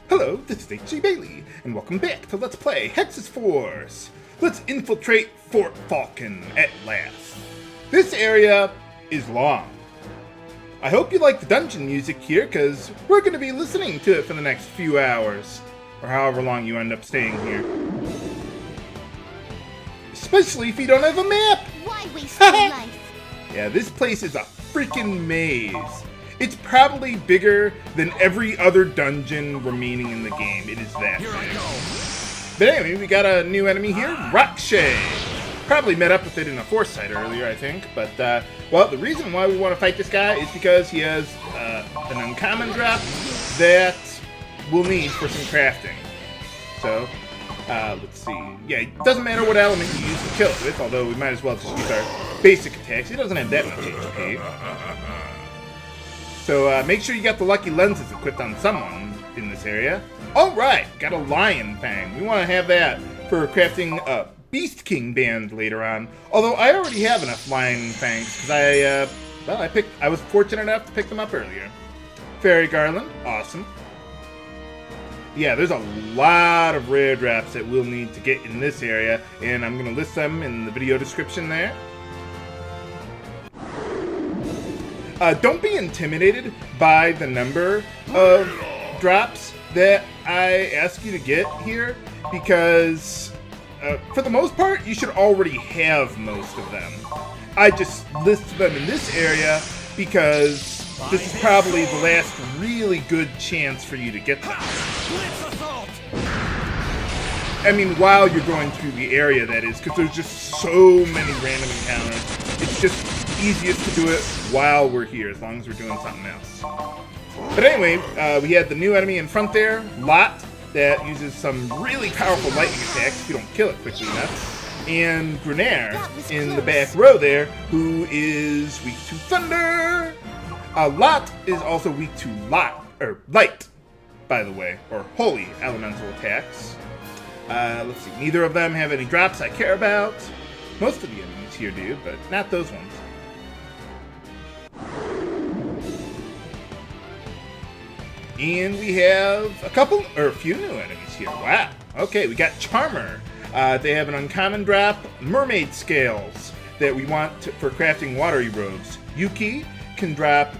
Hello, this is H.G. Bailey, and welcome back to Let's Play Hexyz Force. Let's infiltrate Fort Falcon at last. This area is long. I hope you like the dungeon music here, because we're going to be listening to it for the next few hours, or however long you end up staying here. Especially if you don't have a map! Why waste your life? Yeah, this place is a freaking maze. It's probably bigger than every other dungeon remaining in the game. It is that big. But anyway, we got a new enemy here, Rakshe. Probably met up with it in a foresight earlier, I think. But, well, the reason why we want to fight this guy is because he has an uncommon drop that we'll need for some crafting. So, let's see. Yeah, it doesn't matter what element you use to kill it with, although we might as well just use our basic attacks. He doesn't have that much HP. So make sure you got the lucky lenses equipped on someone in this area. Alright, got a Lion Fang. We want to have that for crafting a Beast King band later on. Although I already have enough Lion Fangs because I was fortunate enough to pick them up earlier. Fairy Garland, awesome. Yeah, there's a lot of rare drops that we'll need to get in this area, and I'm going to list them in the video description there. Don't be intimidated by the number of drops that I ask you to get here, because for the most part, you should already have most of them. I just list them in this area because this is probably the last really good chance for you to get them. I mean, while you're going through the area, that is, because there's just so many random encounters. It's just easiest to do it while we're here, as long as we're doing something else. But anyway, we had the new enemy in front there, Lot, that uses some really powerful lightning attacks if you don't kill it quickly enough. And Grenaire in the back row there, who is weak to thunder. Lot is also weak to light, by the way, or holy elemental attacks. Let's see, neither of them have any drops I care about. Most of the enemies here do, but not those ones. And we have a few new enemies here. Wow. Okay, we got Charmer. They have an uncommon drop, Mermaid Scales, that we want for crafting watery robes. Yuki can drop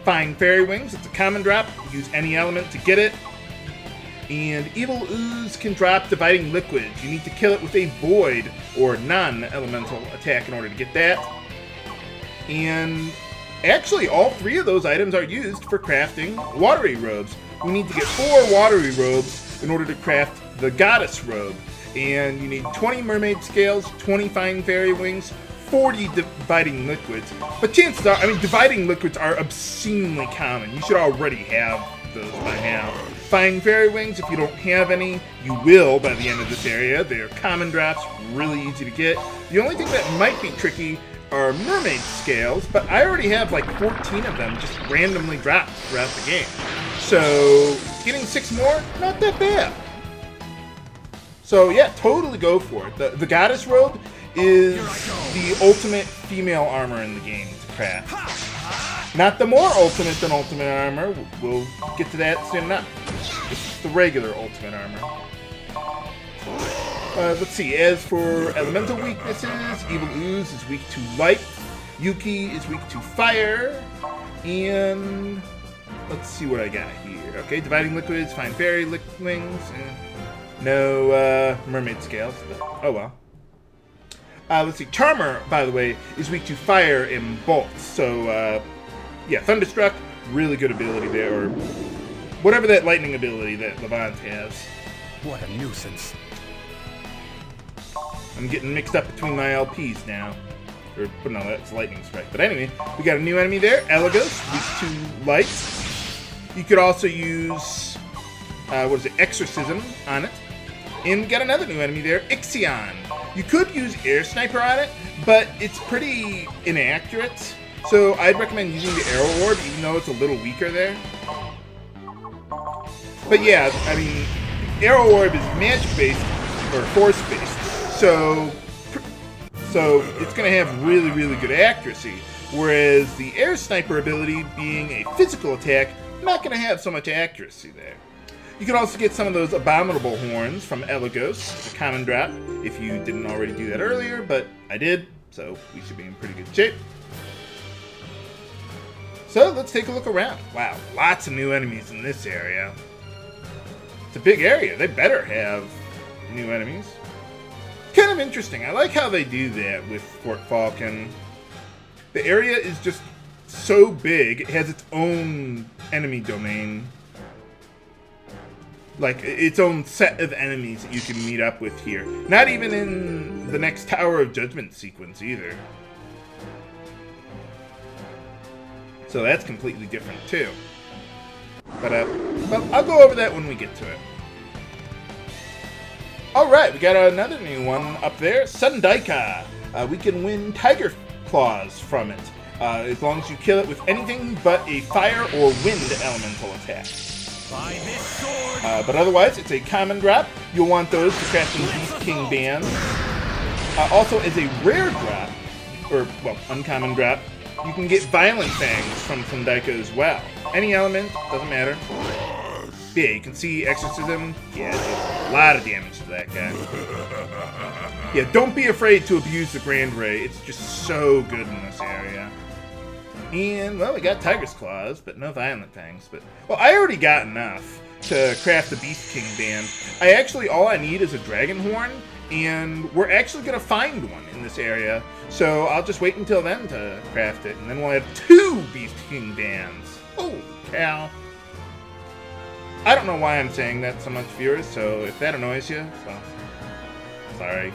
Fine Fairy Wings. It's a common drop. Use any element to get it. And Evil Ooze can drop Dividing Liquids. You need to kill it with a void or non-elemental attack in order to get that. And actually, all three of those items are used for crafting watery robes. We need to get 4 watery robes in order to craft the Goddess robe. And you need 20 Mermaid Scales, 20 Fine Fairy Wings, 40 Dividing Liquids. But chances are, Dividing Liquids are obscenely common. You should already have those by now. Fine Fairy Wings, if you don't have any, you will by the end of this area. They're common drops, really easy to get. The only thing that might be tricky are Mermaid Scales, but I already have like 14 of them just randomly dropped throughout the game. So getting 6 more, not that bad. So yeah, totally go for it. The Goddess robe is the ultimate female armor in the game to craft. Not the more ultimate than ultimate armor. We'll get to that soon enough. This is the regular ultimate armor. Let's see, as for elemental weaknesses, Evil Ooze is weak to light, Yuki is weak to fire, and let's see what I got here. Okay, Dividing Liquids, Fine Fairy Wings, no Mermaid Scales, but oh well. Let's see, Charmer, by the way, is weak to fire and bolts, so yeah, Thunderstruck, really good ability there, or whatever that lightning ability that Levant has. What a nuisance. I'm getting mixed up between my LPs now. But no, that's Lightning Strike. But anyway, we got a new enemy there, Elegos, weak to light. You could also use, Exorcism on it. And we got another new enemy there, Ixion. You could use Air Sniper on it, but it's pretty inaccurate. So I'd recommend using the Arrow Orb, even though it's a little weaker there. But yeah, Arrow Orb is magic-based, or force-based. So it's going to have really, really good accuracy, whereas the Air Sniper ability being a physical attack, not going to have so much accuracy there. You can also get some of those abominable horns from Elagos. It's a common drop if you didn't already do that earlier, but I did, so we should be in pretty good shape. So let's take a look around. Wow, lots of new enemies in this area. It's a big area. They better have new enemies. It's kind of interesting. I like how they do that with Fort Falcon. The area is just so big, it has its own enemy domain. Like, its own set of enemies that you can meet up with here. Not even in the next Tower of Judgment sequence, either. So that's completely different, too. But I'll go over that when we get to it. Alright, we got another new one up there. Sondaica. We can win Tiger Claws from it. As long as you kill it with anything but a fire or wind elemental attack. But otherwise, it's a common drop. You'll want those to craft in Beast King bands. Also, as a rare drop, or, well, uncommon drop, you can get Violent Fangs from Sondaica as well. Any element, doesn't matter. Yeah, you can see Exorcism. Yeah, it does a lot of damage to that guy. Yeah, don't be afraid to abuse the Grand Ray. It's just so good in this area. And, well, we got Tiger's Claws, but no Violent Fangs. But, well, I already got enough to craft the Beast King band. All I need is a Dragon Horn, and we're actually going to find one in this area. So I'll just wait until then to craft it, and then we'll have 2 Beast King bands. Oh, cow. I don't know why I'm saying that so much, viewers, so if that annoys you, well, sorry.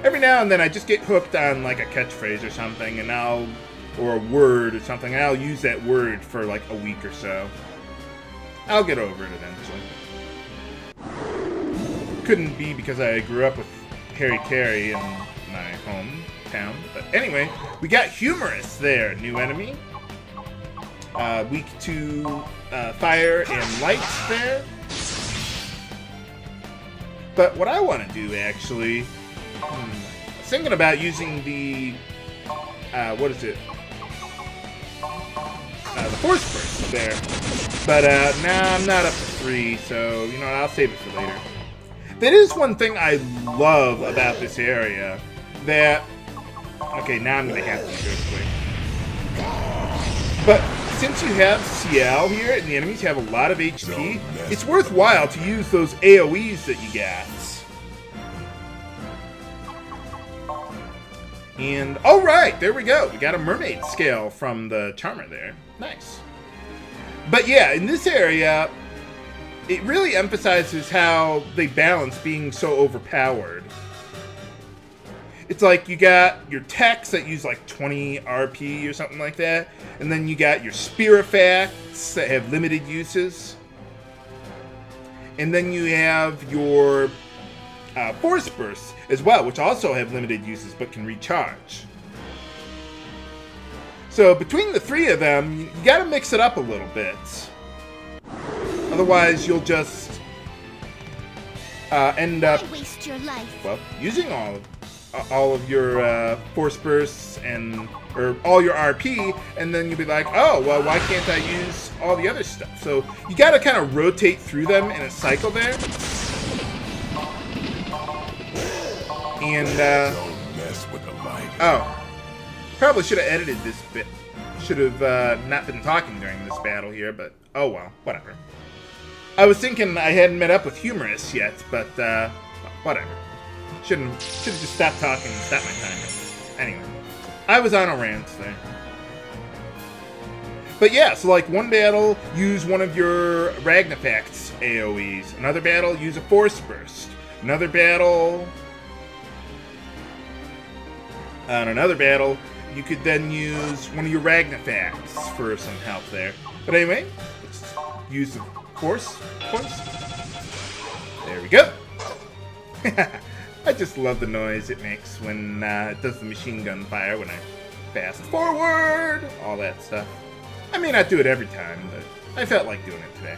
Every now and then I just get hooked on, like, a catchphrase or something, and or a word or something, and I'll use that word for, like, a week or so. I'll get over it eventually. Couldn't be because I grew up with Harry Carey in my hometown, but anyway, we got Humorous there, new enemy. Weak to fire and lights there. But what I want to do, actually, I was thinking about using the, what is it? The Force Burst there. But, nah, I'm not up to 3, so, you know what, I'll save it for later. That is one thing I love about this area, that, okay, now I'm going to have to go quick. But, since you have CL here, and the enemies have a lot of HP, it's worthwhile to use those AoEs that you got. And, alright, there we go. We got a Mermaid Scale from the Charmer there. Nice. But yeah, in this area, it really emphasizes how they balance being so overpowered. It's like you got your techs that use like 20 RP or something like that, and then you got your Spirifacts that have limited uses. And then you have your Force Bursts as well, which also have limited uses but can recharge. So between the 3 of them, you gotta mix it up a little bit. Otherwise, you'll just end up waste your life. Well, using all of your Force Bursts or all your RP, and then you'll be like, oh, well, why can't I use all the other stuff? So you gotta kind of rotate through them in a cycle there. And, Don't mess with the light. oh. Probably should have edited this bit. Should have not been talking during this battle here, but oh well, whatever. I was thinking I hadn't met up with Humorous yet, but whatever. Should have just stopped talking and stopped my timer. Anyway, I was on a rant there. But yeah, so like one battle, use one of your Ragnafact's AoEs. Another battle, use a Force Burst. Another battle... On another battle, you could then use one of your Ragnafacts for some help there. But anyway, let's use the Force points. There we go. I just love the noise it makes when it does the machine gun fire when I fast forward, all that stuff. I may not do it every time, but I felt like doing it today.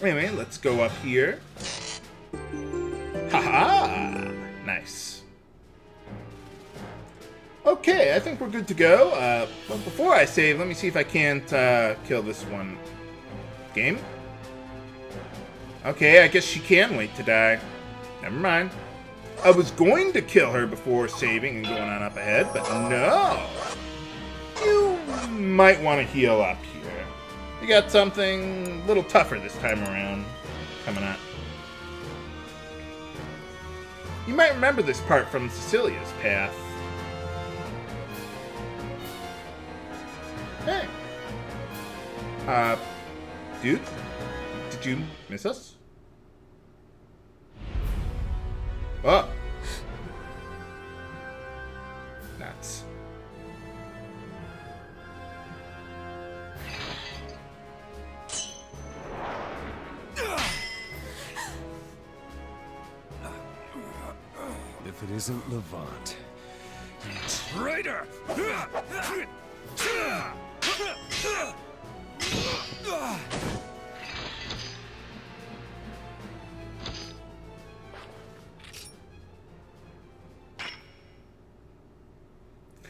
Anyway, let's go up here. Haha! Nice. Okay, I think we're good to go. But before I save, let me see if I can't kill this one. Game? Okay, I guess she can wait to die. Never mind. I was going to kill her before saving and going on up ahead, but no. You might want to heal up here. You got something a little tougher this time around coming up. You might remember this part from Cecilia's path. Hey. Dude? Did you miss us? Oh. Nuts. If it isn't Levant. Traitor!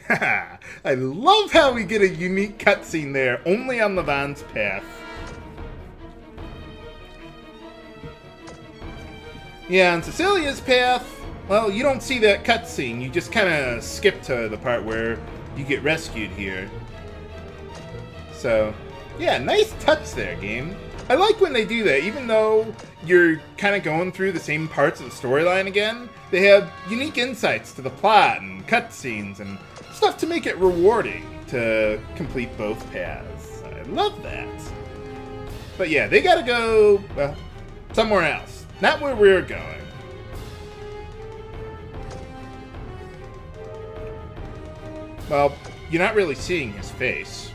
Haha, I love how we get a unique cutscene there, only on Levant's path. Yeah, on Cecilia's path, well, you don't see that cutscene. You just kind of skip to the part where you get rescued here. So, yeah, nice touch there, game. I like when they do that, even though you're kind of going through the same parts of the storyline again. They have unique insights to the plot and cutscenes and stuff to make it rewarding to complete both paths. I love that. But yeah, they gotta go, well, somewhere else. Not where we're going. Well, you're not really seeing his face.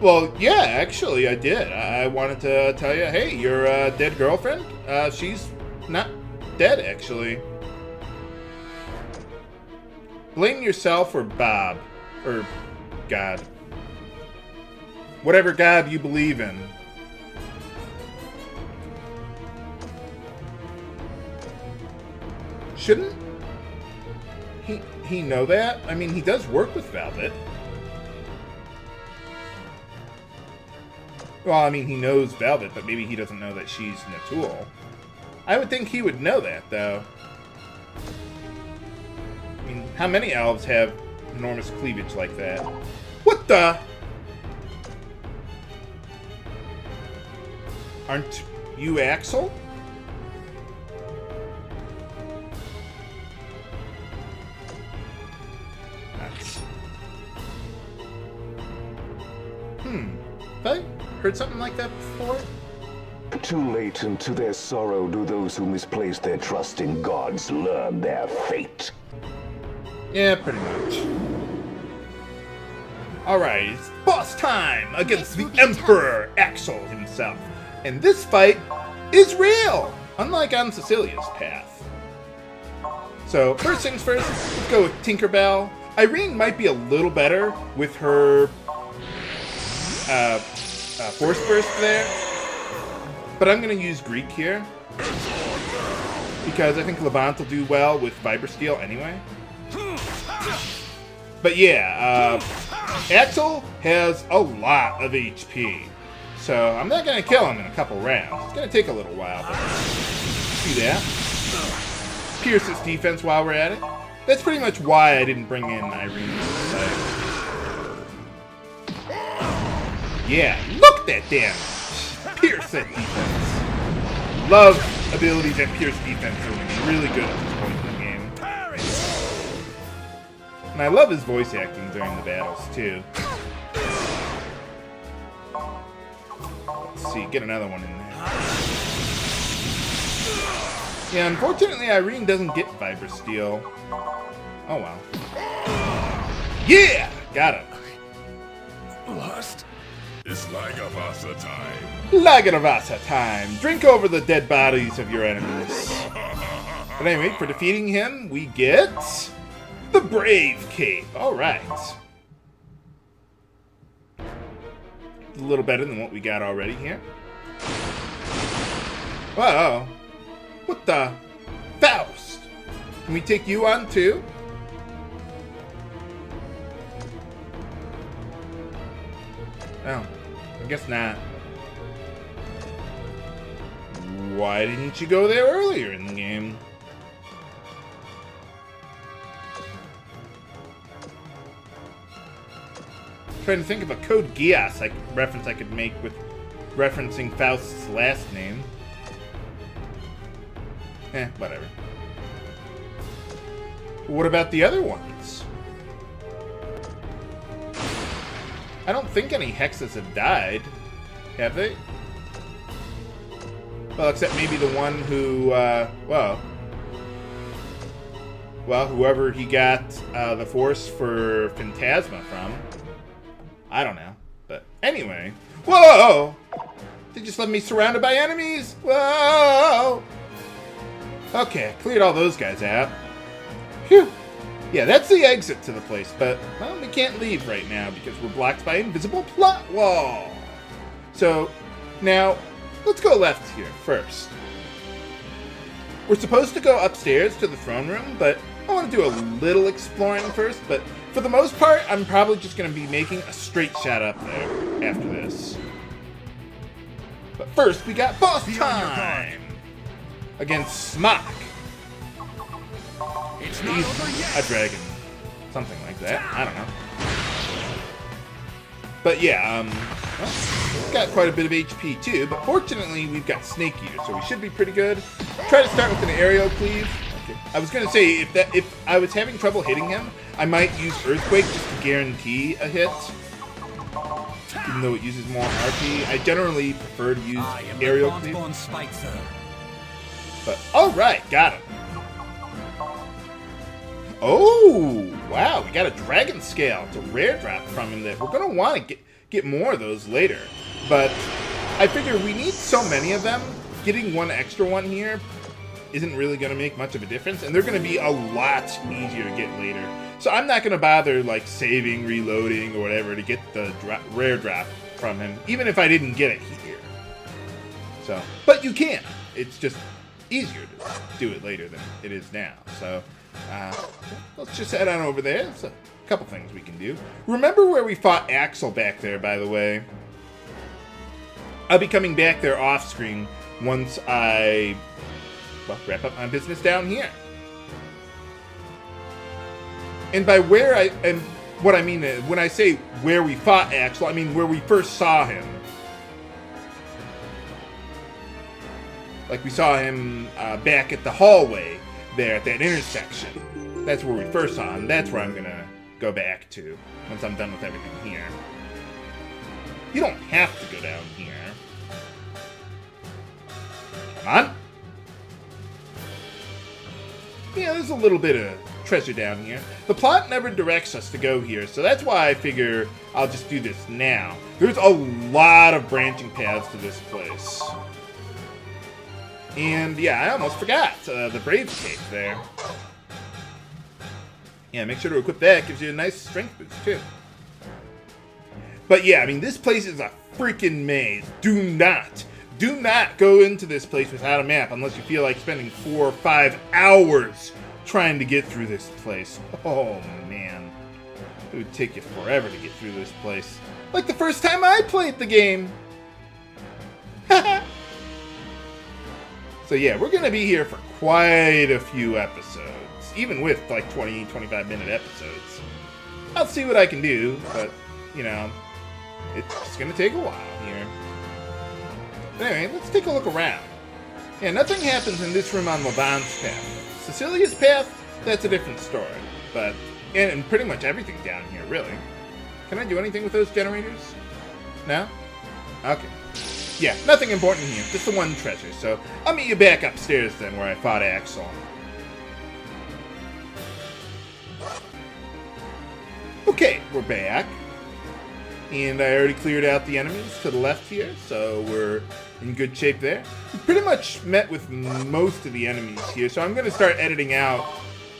Well, yeah, actually, I did. I wanted to tell you, hey, your dead girlfriend, she's not dead, actually. Blame yourself or Bob. Or God. Whatever God you believe in. Shouldn't he know that? I mean, he does work with Velvet. Well, I mean, he knows Velvet, but maybe he doesn't know that she's Natuelle. I would think he would know that, though. I mean, how many elves have enormous cleavage like that? What the? Aren't you Axel? Nuts. Have I heard something like that before? Too late, and to their sorrow do those who misplace their trust in gods learn their fate. Yeah, pretty much. Alright, it's boss time against the Emperor Axel himself. And this fight is real, unlike on Cecilia's path. So, first things first, let's go with Tinkerbell. Irene might be a little better with her Force Burst there. But I'm going to use Greek here. Because I think Levant will do well with Vibrasteel anyway. But yeah, Axel has a lot of HP. So I'm not going to kill him in a couple rounds. It's going to take a little while, but do that. Pierce his defense while we're at it. That's pretty much why I didn't bring in Irene. Yeah, look at that damage! Pierce that defense. Love abilities that pierce defense are really good at this point in the game. And I love his voice acting during the battles, too. Let's see, get another one in there. Yeah, unfortunately Irene doesn't get Vibrasteel. Oh well. Yeah! Got him. Lust is Lagavasa time. Lagavasa time! Drink over the dead bodies of your enemies. But anyway, for defeating him, we get the Brave Cape. Alright. A little better than what we got already here. Whoa. What the? Faust! Can we take you on too? Oh, I guess not. Why didn't you go there earlier in the game? Trying to think of a Code Geass reference I could make with referencing Faust's last name. Whatever. What about the other ones? I don't think any Hexyz have died. Have they? Well, except maybe the one who, well, whoever he got the Force for Phantasma from. I don't know. But anyway. Whoa! They just left me surrounded by enemies! Whoa! Okay, cleared all those guys out. Phew! Yeah, that's the exit to the place, but, well, we can't leave right now because we're blocked by an invisible plot wall. So, now, let's go left here first. We're supposed to go upstairs to the throne room, but I want to do a little exploring first, but for the most part, I'm probably just going to be making a straight shot up there after this. But first, we got boss time! Against Smock. It's not He's over yet. a dragon. Something like that. I don't know. But yeah, well, we've got quite a bit of HP too, but fortunately we've got Snake Eater, so we should be pretty good. Try to start with an aerial cleave. Okay. I was gonna say, if I was having trouble hitting him, I might use Earthquake just to guarantee a hit. Even though it uses more RP, I generally prefer to use aerial cleave. But alright, got him. Oh, wow, we got a Dragon Scale. It's a rare drop from him that we're going to want to get more of those later. But I figure we need so many of them, getting one extra one here isn't really going to make much of a difference, and they're going to be a lot easier to get later. So I'm not going to bother, like, saving, reloading, or whatever to get the rare drop from him, even if I didn't get it here. So, but you can. It's just easier to do it later than it is now. So let's just head on over there. There's a couple things we can do. Remember where we fought Axel back there, by the way? I'll be coming back there off screen once I, well, wrap up my business down here. And by where what I mean when I say where we fought Axel, I mean where we first saw him. Like we saw him back at the hallway there at that intersection. That's where we first saw him. That's where I'm gonna go back to once I'm done with everything here. You don't have to go down here. Come on. Yeah, there's a little bit of treasure down here. The plot never directs us to go here, so that's why I figure I'll just do this now. There's a lot of branching paths to this place. And yeah, I almost forgot the Brave Cape there. Yeah, make sure to equip that. Gives you a nice strength boost too. But yeah, I mean, this place is a freaking maze. Do not go into this place without a map unless you feel like spending 4 or 5 hours trying to get through this place. Oh man, it would take you forever to get through this place. Like the first time I played the game. So yeah, we're gonna be here for quite a few episodes, even with like 20, 25-minute episodes. I'll see what I can do, but you know, it's gonna take a while here. But anyway, let's take a look around. Yeah, nothing happens in this room on Levant's path. Cecilia's path, that's a different story. But, and pretty much everything down here, really. Can I do anything with those generators? No? Okay. Yeah, nothing important here, just the one treasure. So, I'll meet you back upstairs then, where I fought Axel. Okay, we're back. And I already cleared out the enemies to the left here, so we're in good shape there. We pretty much met with most of the enemies here, so I'm going to start editing out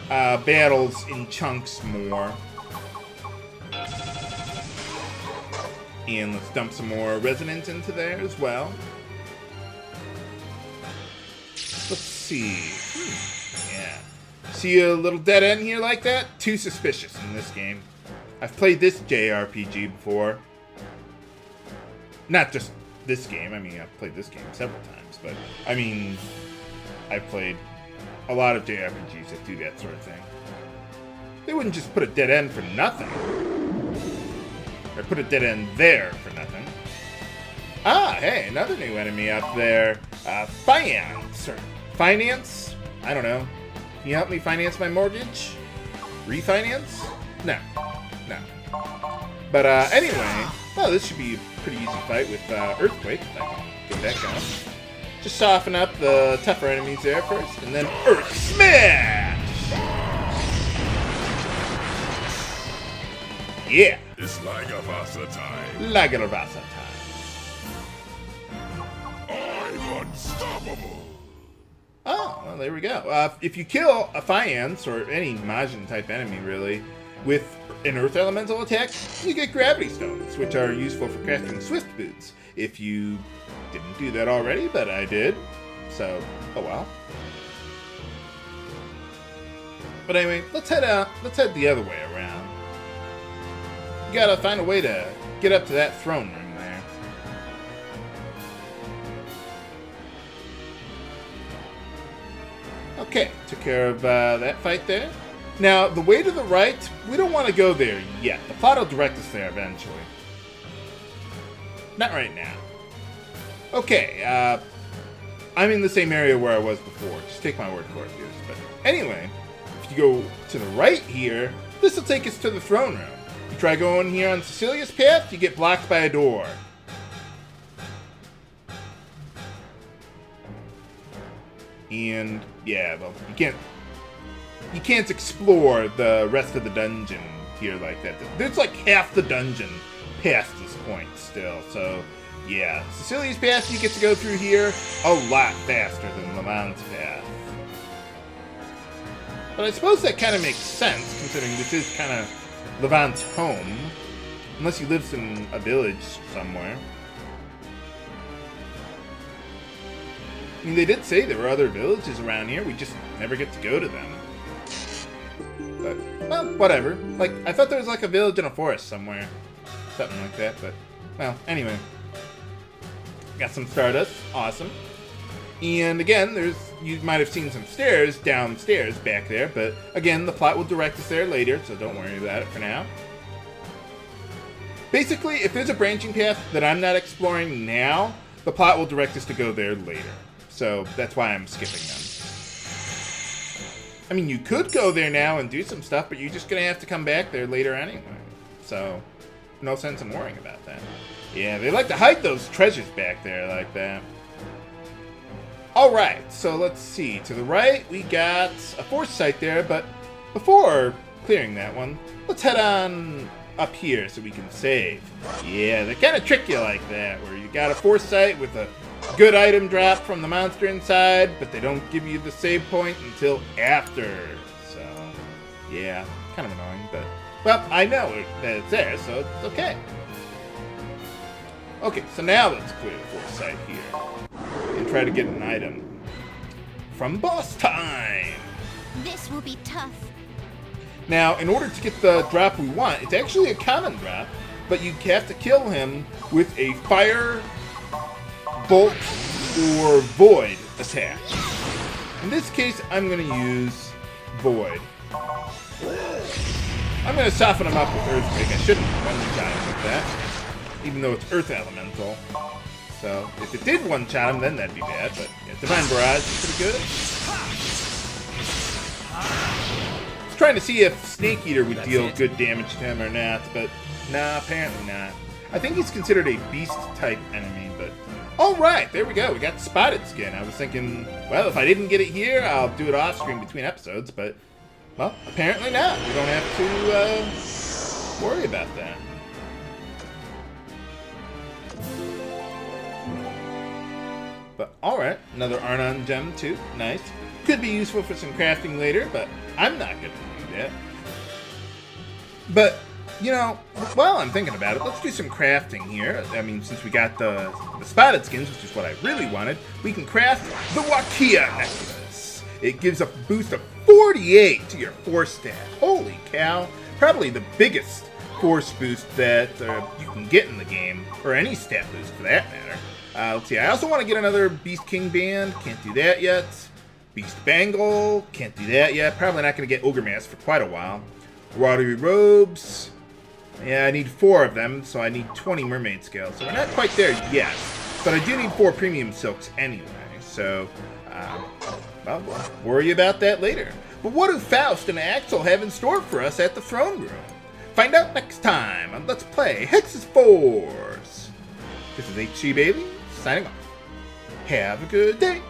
battles in chunks more. And let's dump some more resonance into there as well. Let's see. Yeah. See a little dead end here like that? Too suspicious in this game. I've played this JRPG before. Not just this game. I mean, I've played this game several times, but I mean, I've played a lot of JRPGs that do that sort of thing. They wouldn't just put a dead end for nothing. Or put a dead end there for nothing. Ah, hey, another new enemy up there. Finance. Or finance? I don't know. Can you help me finance my mortgage? Refinance? No. No. But anyway, well, this should be a pretty easy fight with Earthquake. If I can get that going. Just soften up the tougher enemies there first, and then Earth Smash! Yeah! It's Lagavasa time. Lagavasa time. I'm unstoppable. Oh, well, there we go. If you kill a Fiance, or any Majin-type enemy, really, with an Earth Elemental attack, you get Gravity Stones, which are useful for crafting Swift Boots. If you didn't do that already, but I did, so, oh well. But anyway, let's head the other way around. You gotta find a way to get up to that throne room there. Okay, took care of that fight there. Now, the way to the right, we don't want to go there yet. The plot will direct us there eventually. Not right now. Okay, I'm in the same area where I was before. Just take my word for it, dudes. But anyway, if you go to the right here, this will take us to the throne room. You try going here on Cecilia's path, you get blocked by a door. And yeah, well, you can't explore the rest of the dungeon here like that. There's like half the dungeon past this point still, so yeah. Cecilia's path you get to go through here a lot faster than Levant's path. But I suppose that kind of makes sense, considering this is kind of Levant's home. Unless he lives in a village somewhere. I mean, they did say there were other villages around here, we just never get to go to them. But, well, whatever. Like, I thought there was like a village in a forest somewhere. Something like that, but, well, anyway. Got some Stardust, awesome. And again, you might have seen some stairs downstairs back there, but again, the plot will direct us there later, so don't worry about it for now. Basically, if there's a branching path that I'm not exploring now, the plot will direct us to go there later. So that's why I'm skipping them. I mean, you could go there now and do some stuff, but you're just going to have to come back there later anyway. So, no sense in worrying about that. Yeah, they like to hide those treasures back there like that. Alright, so let's see. To the right, we got a force site there, but before clearing that one, let's head on up here so we can save. Yeah, they kind of trick you like that, where you got a force site with a good item drop from the monster inside, but they don't give you the save point until after. So, yeah, kind of annoying, but, well, I know that it's there, so it's okay. Okay, so now let's clear the force site here and try to get an item from boss time. This will be tough. Now, in order to get the drop we want, it's actually a common drop, but you have to kill him with a fire, bolt, or void attack. In this case, I'm going to use void. I'm going to soften him up with Earthquake. I shouldn't one-shot him with that, even though it's Earth Elemental. So, if it did one-shot him, then that'd be bad, but yeah, Divine Barrage is pretty good. I was trying to see if Snake Eater would deal good damage to him or not, but nah, apparently not. I think he's considered a beast-type enemy, but... Alright, there we go, we got Spotted Skin. I was thinking, well, if I didn't get it here, I'll do it off-screen between episodes, but, well, apparently not. We don't have to worry about that. But, alright, another Arnon gem, too. Nice. Could be useful for some crafting later, but I'm not going to do that. But, you know, while I'm thinking about it, let's do some crafting here. I mean, since we got the spotted skins, which is what I really wanted, we can craft the Wakia necklace. It gives a boost of 48 to your force stat. Holy cow. Probably the biggest force boost that you can get in the game, or any stat boost for that matter. Let's see, I also want to get another Beast King Band. Can't do that yet. Beast Bangle. Can't do that yet. Probably not going to get Ogre Mask for quite a while. Watery Robes. Yeah, I need 4 of them, so I need 20 Mermaid Scales. So we're not quite there yet. But I do need 4 Premium Silks anyway. So, well, we'll worry about that later. But what do Faust and Axel have in store for us at the throne room? Find out next time on Let's Play Hexyz Force. This is Hexyz Bailey, signing off. Have a good day.